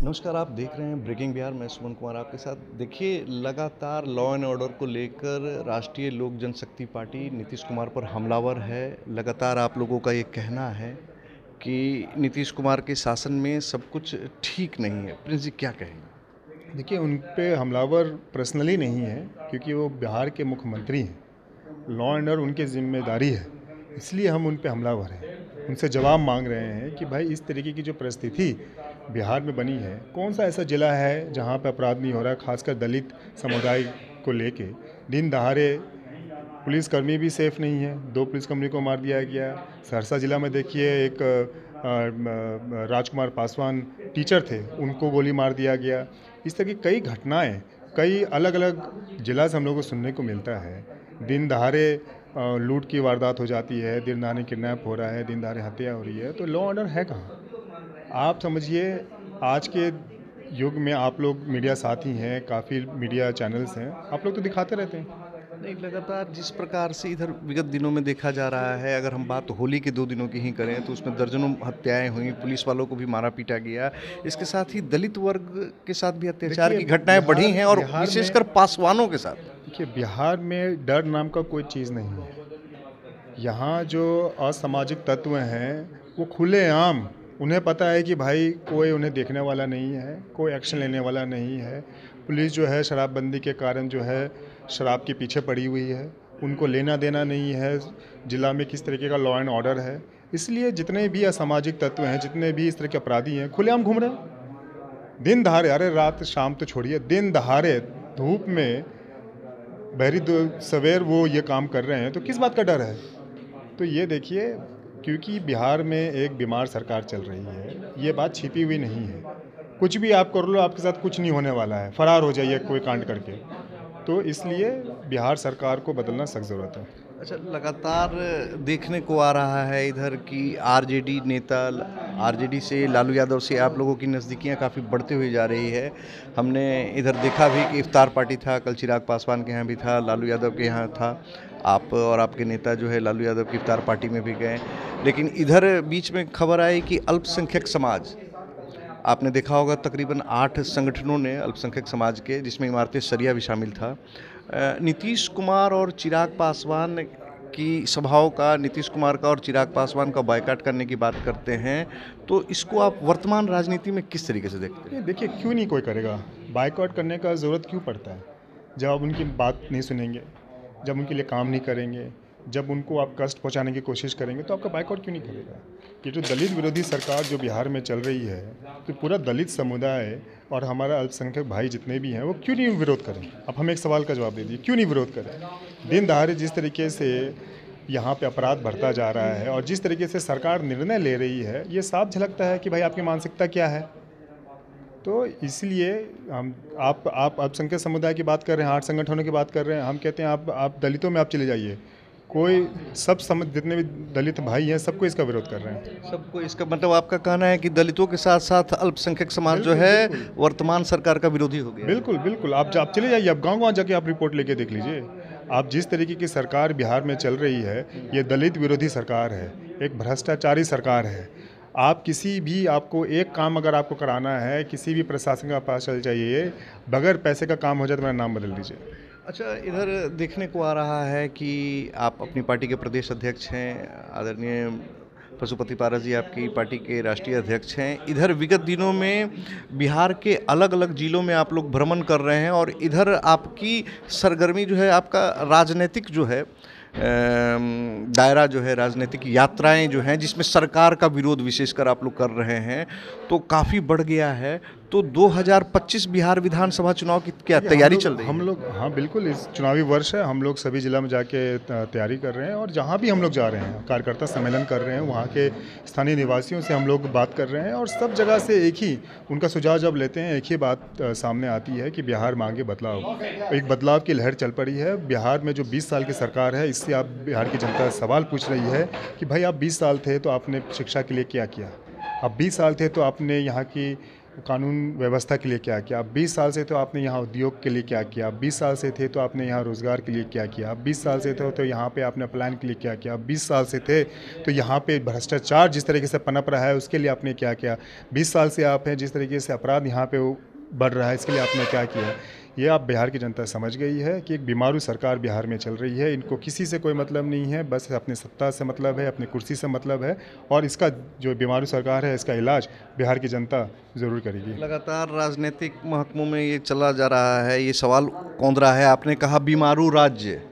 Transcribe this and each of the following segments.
नमस्कार, आप देख रहे हैं ब्रेकिंग बिहार। मैं सुमन कुमार आपके साथ। देखिए, लगातार लॉ एंड ऑर्डर को लेकर राष्ट्रीय लोक जनशक्ति पार्टी नीतीश कुमार पर हमलावर है। लगातार आप लोगों का ये कहना है कि नीतीश कुमार के शासन में सब कुछ ठीक नहीं है। प्रिंस जी, क्या कहेंगे? देखिए, उन पे हमलावर पर्सनली नहीं है, क्योंकि वो बिहार के मुख्यमंत्री हैं। लॉ एंड ऑर्डर उनकी जिम्मेदारी है, इसलिए हम उन पे हमलावर हैं। उनसे जवाब मांग रहे हैं कि भाई, इस तरीके की जो परिस्थिति बिहार में बनी है, कौन सा ऐसा जिला है जहाँ पे अपराध नहीं हो रहा है, खासकर दलित समुदाय को लेके। दिन दहाड़े पुलिसकर्मी भी सेफ नहीं है, 2 पुलिसकर्मी को मार दिया गया। सहरसा जिला में देखिए, एक राजकुमार पासवान टीचर थे, उनको गोली मार दिया गया। इस तरह की कई घटनाएं कई अलग अलग जिला से हम लोग को सुनने को मिलता है। दिन दहाड़े लूट की वारदात हो जाती है, दिन दहाड़े किडनैप हो रहा है, दिन दहाड़े हत्या हो रही है। तो लॉ ऑर्डर है कहाँ? आप समझिए, आज के युग में आप लोग मीडिया साथी हैं, काफ़ी मीडिया चैनल्स हैं, आप लोग तो दिखाते रहते हैं। नहीं, लगातार जिस प्रकार से इधर विगत दिनों में देखा जा रहा है, अगर हम बात होली के 2 दिनों की ही करें तो उसमें दर्जनों हत्याएं हुई, पुलिस वालों को भी मारा पीटा गया। इसके साथ ही दलित वर्ग के साथ भी अत्याचार देखिए, की घटनाएं बढ़ी हैं, और बिहार में विशेषकर पासवानों के साथ। देखिए, बिहार में डर नाम का कोई चीज़ नहीं है। यहाँ जो असामाजिक तत्व हैं, वो खुलेआम, उन्हें पता है कि भाई कोई उन्हें देखने वाला नहीं है, कोई एक्शन लेने वाला नहीं है। पुलिस जो है शराबबंदी के कारण जो है शराब के पीछे पड़ी हुई है, उनको लेना देना नहीं है जिला में किस तरीके का लॉ एंड ऑर्डर है। इसलिए जितने भी असामाजिक तत्व हैं, जितने भी इस तरह के अपराधी हैं, खुलेआम घूम रहे हैं। दिन दहाड़े, अरे रात शाम तो छोड़िए, दिन दहाड़े धूप में बहरी सवेर वो ये काम कर रहे हैं, तो किस बात का डर है? तो ये देखिए, क्योंकि बिहार में एक बीमार सरकार चल रही है, ये बात छिपी हुई नहीं है। कुछ भी आप कर लो, आपके साथ कुछ नहीं होने वाला है, फरार हो जाइए कोई कांड करके। तो इसलिए बिहार सरकार को बदलना सख्त ज़रूरत है। अच्छा, लगातार देखने को आ रहा है इधर की आरजेडी नेता, आरजेडी से लालू यादव से आप लोगों की नज़दीकियां काफ़ी बढ़ते हुए जा रही है। हमने इधर देखा भी कि इफ्तार पार्टी था, कल चिराग पासवान के यहाँ भी था, लालू यादव के यहाँ था। आप और आपके नेता जो है लालू यादव की इफ्तार पार्टी में भी गए। लेकिन इधर बीच में खबर आई कि अल्पसंख्यक समाज, आपने देखा होगा तकरीबन 8 संगठनों ने अल्पसंख्यक समाज के, जिसमें इमारतें शरिया भी शामिल था, नीतीश कुमार और चिराग पासवान की सभाओं का, नीतीश कुमार का और चिराग पासवान का बायकॉट करने की बात करते हैं। तो इसको आप वर्तमान राजनीति में किस तरीके से देखते हैं? ये देखिए, क्यों नहीं कोई करेगा? बायकॉट करने का ज़रूरत क्यों पड़ता है? जब आप उनकी बात नहीं सुनेंगे, जब उनके लिए काम नहीं करेंगे, जब उनको आप कष्ट पहुंचाने की कोशिश करेंगे, तो आपका बायकॉट क्यों नहीं करेगा? ये जो दलित विरोधी सरकार जो बिहार में चल रही है, तो पूरा दलित समुदाय और हमारा अल्पसंख्यक भाई जितने भी हैं, वो क्यों नहीं विरोध करें? अब हम एक सवाल का जवाब दे दिए, क्यों नहीं विरोध करें? दिन दहाड़े जिस तरीके से यहाँ पे अपराध बढ़ता जा रहा है और जिस तरीके से सरकार निर्णय ले रही है, ये साफ झलकता है कि भाई आपकी मानसिकता क्या है। तो इसलिए हम आप अल्पसंख्यक समुदाय की बात कर रहे हैं, 8 संगठनों की बात कर रहे हैं, हम कहते हैं आप दलितों में आप चले जाइए। कोई सब जितने भी दलित भाई हैं, सबको इसका विरोध कर रहे हैं। सबको इसका मतलब, आपका कहना है कि दलितों के साथ साथ अल्पसंख्यक समाज जो बिल्कुल, है बिल्कुल। वर्तमान सरकार का विरोधी हो गया है। बिल्कुल, बिल्कुल। आप चले जाइए, आप गाँव-गाँव जाके आप रिपोर्ट लेके देख लीजिए। आप जिस तरीके की सरकार बिहार में चल रही है, ये दलित विरोधी सरकार है, एक भ्रष्टाचारी सरकार है। आप किसी भी, आपको एक काम अगर आपको कराना है, किसी भी प्रशासन के पास चले जाइए, बगैर पैसे का काम हो जाए तो मेरा नाम बदल दीजिए। अच्छा, इधर देखने को आ रहा है कि आप अपनी पार्टी के प्रदेश अध्यक्ष हैं, आदरणीय पशुपति पारस जी आपकी पार्टी के राष्ट्रीय अध्यक्ष हैं। इधर विगत दिनों में बिहार के अलग अलग जिलों में आप लोग भ्रमण कर रहे हैं, और इधर आपकी सरगर्मी जो है, आपका राजनीतिक जो है दायरा जो है, राजनीतिक यात्राएं जो हैं जिसमें सरकार का विरोध विशेषकर आप लोग कर रहे हैं, तो काफ़ी बढ़ गया है। तो 2025 बिहार विधानसभा चुनाव की क्या तैयारी चल रही है? हम लोग, हाँ बिल्कुल, इस चुनावी वर्ष है, हम लोग सभी जिला में जाके तैयारी कर रहे हैं, और जहाँ भी हम लोग जा रहे हैं कार्यकर्ता सम्मेलन कर रहे हैं, वहाँ के स्थानीय निवासियों से हम लोग बात कर रहे हैं, और सब जगह से एक ही उनका सुझाव जब लेते हैं, एक ही बात सामने आती है कि बिहार मांगे बदलाव। एक बदलाव की लहर चल पड़ी है बिहार में। जो 20 साल की सरकार है, इससे आप बिहार की जनता सवाल पूछ रही है कि भाई, आप 20 साल थे तो आपने शिक्षा के लिए क्या किया? आप 20 साल थे तो आपने यहाँ की कानून व्यवस्था के लिए क्या किया, 20 साल से तो आपने यहाँ उद्योग के लिए क्या किया, 20 साल से थे तो आपने यहाँ रोज़गार के लिए क्या किया, 20 साल से थे तो यहाँ पे आपने प्लान के लिए क्या किया, 20 साल से थे तो यहाँ पे भ्रष्टाचार जिस तरीके से पनप रहा है उसके लिए आपने क्या किया, 20 साल से आप हैं जिस तरीके से अपराध यहाँ पे बढ़ रहा है इसके लिए आपने क्या किया। ये आप बिहार की जनता समझ गई है कि एक बीमारू सरकार बिहार में चल रही है, इनको किसी से कोई मतलब नहीं है, बस अपनी सत्ता से मतलब है, अपनी कुर्सी से मतलब है, और इसका जो बीमारू सरकार है इसका इलाज बिहार की जनता ज़रूर करेगी। लगातार राजनीतिक महकमों में ये चला जा रहा है, ये सवाल कौंध रहा है। आपने कहा बीमारू राज्य,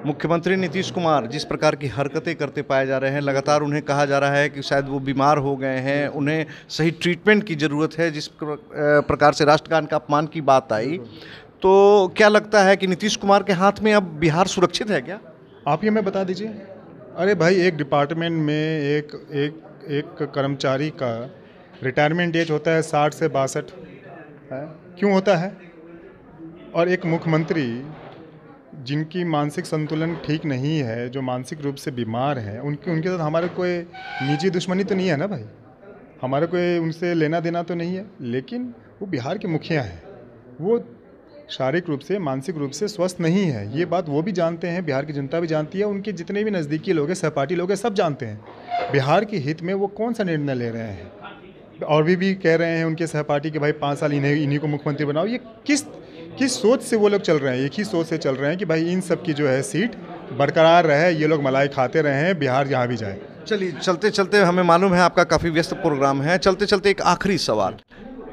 मुख्यमंत्री नीतीश कुमार जिस प्रकार की हरकतें करते पाए जा रहे हैं, लगातार उन्हें कहा जा रहा है कि शायद वो बीमार हो गए हैं, उन्हें सही ट्रीटमेंट की ज़रूरत है। जिस प्रकार से राष्ट्रगान का अपमान की बात आई, तो क्या लगता है कि नीतीश कुमार के हाथ में अब बिहार सुरक्षित है क्या? आप ये हमें बता दीजिए। अरे भाई, एक डिपार्टमेंट में एक कर्मचारी का रिटायरमेंट एज होता है 60 से 62 है, क्यों होता है? और एक मुख्यमंत्री जिनकी मानसिक संतुलन ठीक नहीं है, जो मानसिक रूप से बीमार हैं, उनके साथ हमारे कोई निजी दुश्मनी तो नहीं है ना भाई, हमारे कोई उनसे लेना देना तो नहीं है। लेकिन वो बिहार के मुखिया हैं, वो शारीरिक रूप से मानसिक रूप से स्वस्थ नहीं है, ये बात वो भी जानते हैं, बिहार की जनता भी जानती है, उनके जितने भी नज़दीकी लोग हैं, सहपाठी लोग हैं, सब जानते हैं बिहार के हित में वो कौन सा निर्णय ले रहे हैं। और भी कह रहे हैं उनके सहपाठी कि भाई 5 साल इन्हीं को मुख्यमंत्री बनाओ। ये किस सोच से वो लोग चल रहे हैं? एक ही सोच से चल रहे हैं कि भाई इन सब की जो है सीट बरकरार रहे, ये लोग मलाई खाते रहे हैं, बिहार जहाँ भी जाए। चलिए, चलते चलते, हमें मालूम है आपका काफ़ी व्यस्त प्रोग्राम है, चलते चलते एक आखिरी सवाल,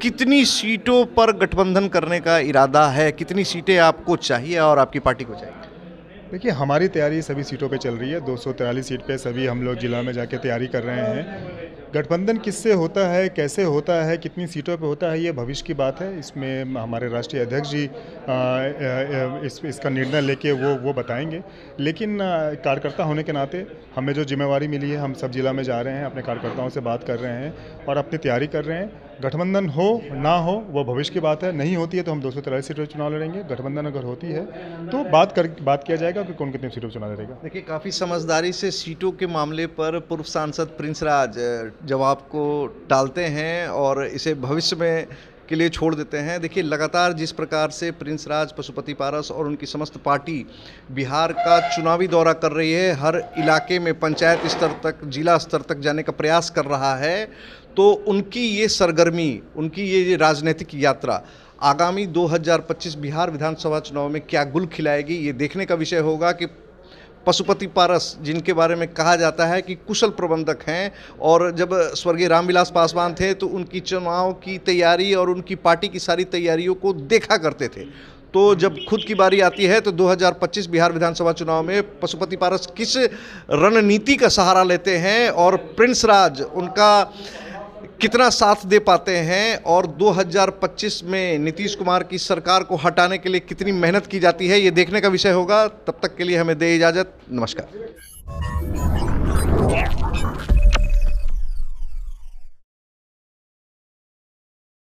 कितनी सीटों पर गठबंधन करने का इरादा है? कितनी सीटें आपको चाहिए और आपकी पार्टी को चाहिए? देखिए, हमारी तैयारी सभी सीटों पे चल रही है, 243 सीट पे सभी हम लोग जिला में जाके तैयारी कर रहे हैं। गठबंधन किससे होता है, कैसे होता है, कितनी सीटों पे होता है, ये भविष्य की बात है। इसमें हमारे राष्ट्रीय अध्यक्ष जी इसका निर्णय लेके वो बताएंगे। लेकिन कार्यकर्ता होने के नाते हमें जो जिम्मेवारी मिली है, हम सब जिला में जा रहे हैं, अपने कार्यकर्ताओं से बात कर रहे हैं और अपनी तैयारी कर रहे हैं। गठबंधन हो ना हो वो भविष्य की बात है, नहीं होती है तो हम 243 सीटों पर चुनाव लड़ेंगे। गठबंधन अगर होती है तो बात किया जाएगा कि कौन कितनी सीटों पर चुनाव लड़ेगा। देखिए, काफ़ी समझदारी से सीटों के मामले पर पूर्व सांसद प्रिंस राज जवाब को टालते हैं और इसे भविष्य में के लिए छोड़ देते हैं। देखिए, लगातार जिस प्रकार से प्रिंस राज, पशुपति पारस और उनकी समस्त पार्टी बिहार का चुनावी दौरा कर रही है, हर इलाके में पंचायत स्तर तक, जिला स्तर तक जाने का प्रयास कर रहा है, तो उनकी ये सरगर्मी, उनकी ये राजनीतिक यात्रा आगामी 2025 बिहार विधानसभा चुनाव में क्या गुल खिलाएगी, ये देखने का विषय होगा कि पशुपति पारस, जिनके बारे में कहा जाता है कि कुशल प्रबंधक हैं, और जब स्वर्गीय रामविलास पासवान थे तो उनकी चुनाव की तैयारी और उनकी पार्टी की सारी तैयारियों को देखा करते थे, तो जब खुद की बारी आती है तो 2025 बिहार विधानसभा चुनाव में पशुपति पारस किस रणनीति का सहारा लेते हैं और प्रिंस राज उनका कितना साथ दे पाते हैं, और 2025 में नीतीश कुमार की सरकार को हटाने के लिए कितनी मेहनत की जाती है, ये देखने का विषय होगा। तब तक के लिए हमें दे इजाज़त। नमस्कार।